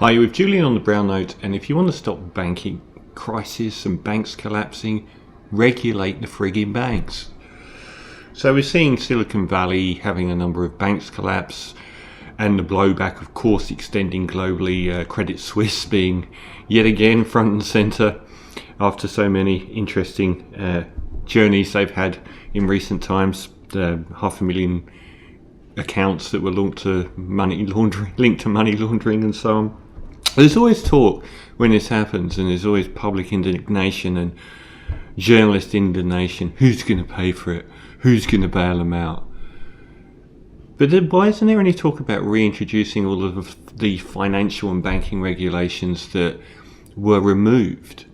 Hi, you're with Julian on the Brown Note, and if you want to stop banking crisis and banks collapsing, regulate the frigging banks. So we're seeing Silicon Valley having a number of banks collapse, and the blowback, of course, extending globally. Credit Suisse being yet again front and centre after so many interesting journeys they've had in recent times. 500,000 accounts that were linked to money laundering and so on. There's always talk when this happens, and there's always public indignation and journalist indignation. Who's going to pay for it? Who's going to bail them out? But why isn't there any talk about reintroducing all of the financial and banking regulations that were removed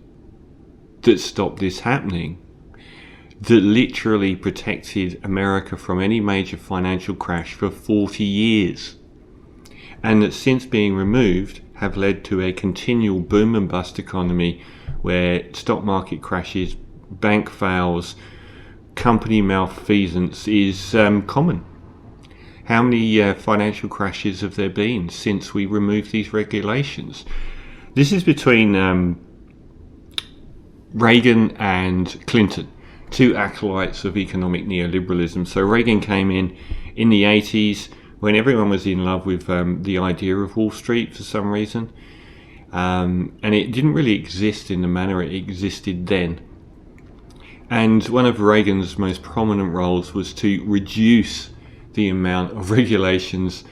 that stopped this happening, that literally protected America from any major financial crash for 40 years, and that since being removed have led to a continual boom and bust economy where stock market crashes, bank fails, company malfeasance is common? How many financial crashes have there been since we removed these regulations? This is between Regan and Clinton, two acolytes of economic neoliberalism. So Reagan came in the 80s when everyone was in love with the idea of Wall Street for some reason. And it didn't really exist in the manner it existed then. And one of Reagan's most prominent roles was to reduce the amount of regulations.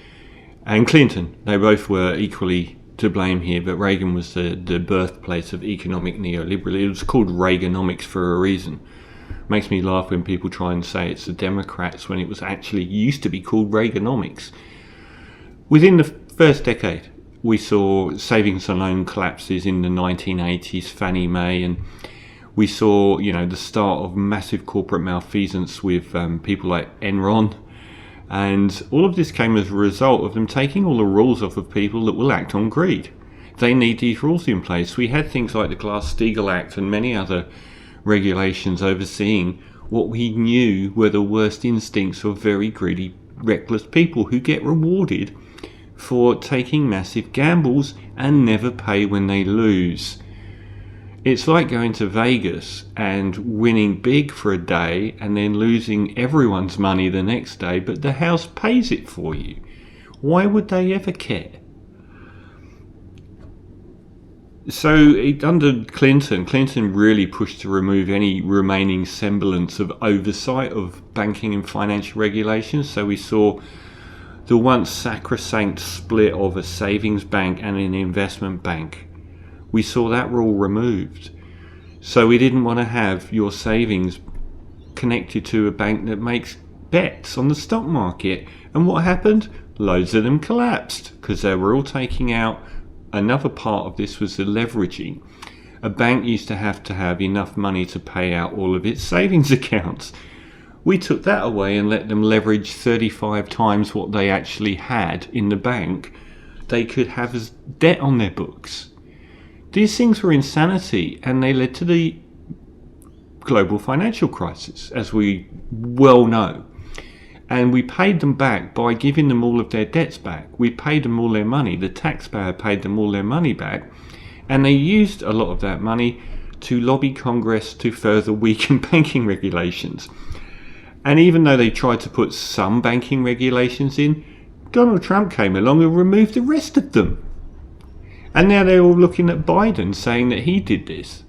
And Clinton, they both were equally to blame here, but Reagan was the birthplace of economic neoliberalism. It was called Reaganomics for a reason. Makes me laugh when people try and say it's the Democrats when it was actually used to be called Reaganomics. Within the first decade, we saw savings and loan collapses in the 1980s, Fannie Mae, and we saw, the start of massive corporate malfeasance with people like Enron. And all of this came as a result of them taking all the rules off of people that will act on greed. They need these rules in place. We had things like the Glass-Steagall Act and many other regulations overseeing what we knew were the worst instincts of very greedy, reckless people who get rewarded for taking massive gambles and never pay when they lose. It's like going to Vegas and winning big for a day and then losing everyone's money the next day, but the house pays it for you. Why would they ever care? So under Clinton really pushed to remove any remaining semblance of oversight of banking and financial regulations. So we saw the once sacrosanct split of a savings bank and an investment bank. We saw that rule removed. So we didn't want to have your savings connected to a bank that makes bets on the stock market. And what happened? Loads of them collapsed because they were all taking out. Another part of this was the leveraging. A bank used to have enough money to pay out all of its savings accounts. We took that away and let them leverage 35 times what they actually had in the bank they could have as debt on their books. These things were insanity, and they led to the global financial crisis, as we well know. And we paid them back by giving them all of their debts back. We paid them all their money. The taxpayer paid them all their money back. And they used a lot of that money to lobby Congress to further weaken banking regulations. And even though they tried to put some banking regulations in, Donald Trump came along and removed the rest of them. And now they're all looking at Biden saying that he did this.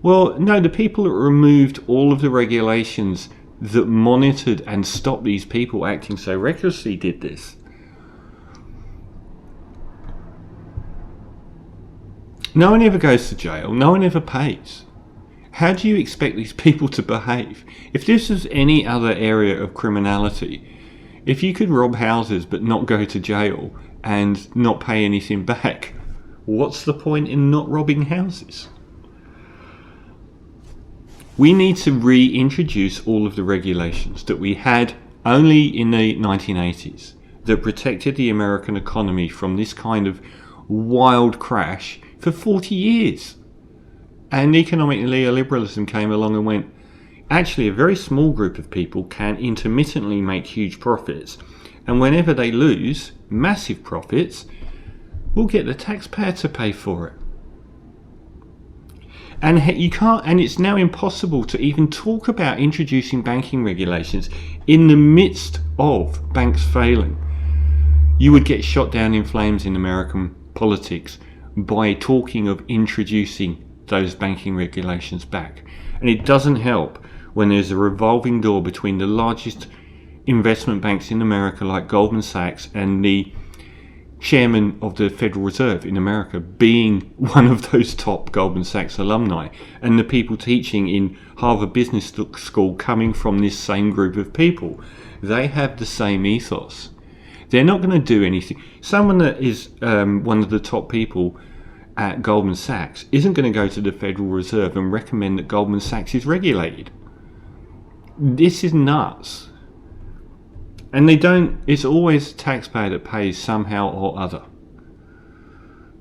Well, no, the people that removed all of the regulations that monitored and stopped these people acting so recklessly did this. No one ever goes to jail. No one ever pays. How do you expect these people to behave? If this was any other area of criminality, if you could rob houses but not go to jail and not pay anything back, what's the point in not robbing houses? We need to reintroduce all of the regulations that we had only in the 1980s that protected the American economy from this kind of wild crash for 40 years. And economic neoliberalism came along and went, actually a very small group of people can intermittently make huge profits, and whenever they lose massive profits, We'll get the taxpayer to pay for it. And you can't, and it's now impossible to even talk about introducing banking regulations in the midst of banks failing. You would get shot down in flames in American politics by talking of introducing those banking regulations back. And it doesn't help when there's a revolving door between the largest investment banks in America like Goldman Sachs and the chairman of the Federal Reserve in America being one of those top Goldman Sachs alumni, and the people teaching in Harvard Business School coming from this same group of people. They have the same ethos. They're not going to do anything. Someone that is one of the top people at Goldman Sachs isn't going to go to the Federal Reserve and recommend that Goldman Sachs is regulated. This is nuts. And they don't, it's always the taxpayer that pays somehow or other.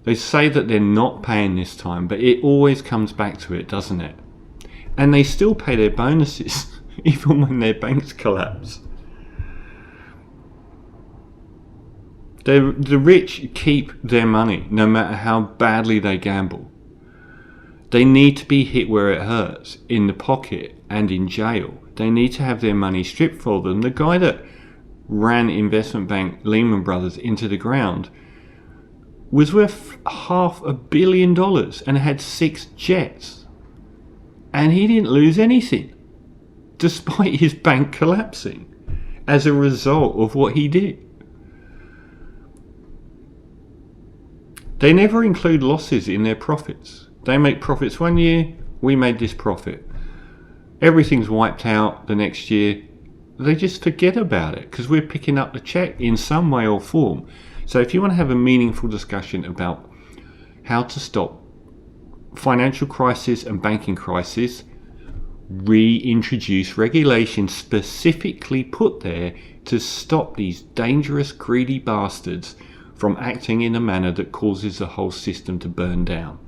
They say that they're not paying this time, but it always comes back to it, doesn't it? And they still pay their bonuses, even when their banks collapse. The rich keep their money, no matter how badly they gamble. They need to be hit where it hurts, in the pocket and in jail. They need to have their money stripped for them. The guy that ran investment bank Lehman Brothers into the ground was worth $500 million and had 6 jets, and he didn't lose anything despite his bank collapsing as a result of what he did. They never include losses in their profits. They make profits one year, we made this profit. Everything's wiped out the next year. They just forget about it because we're picking up the check in some way or form. So if you want to have a meaningful discussion about how to stop financial crisis and banking crisis, reintroduce regulations specifically put there to stop these dangerous, greedy bastards from acting in a manner that causes the whole system to burn down.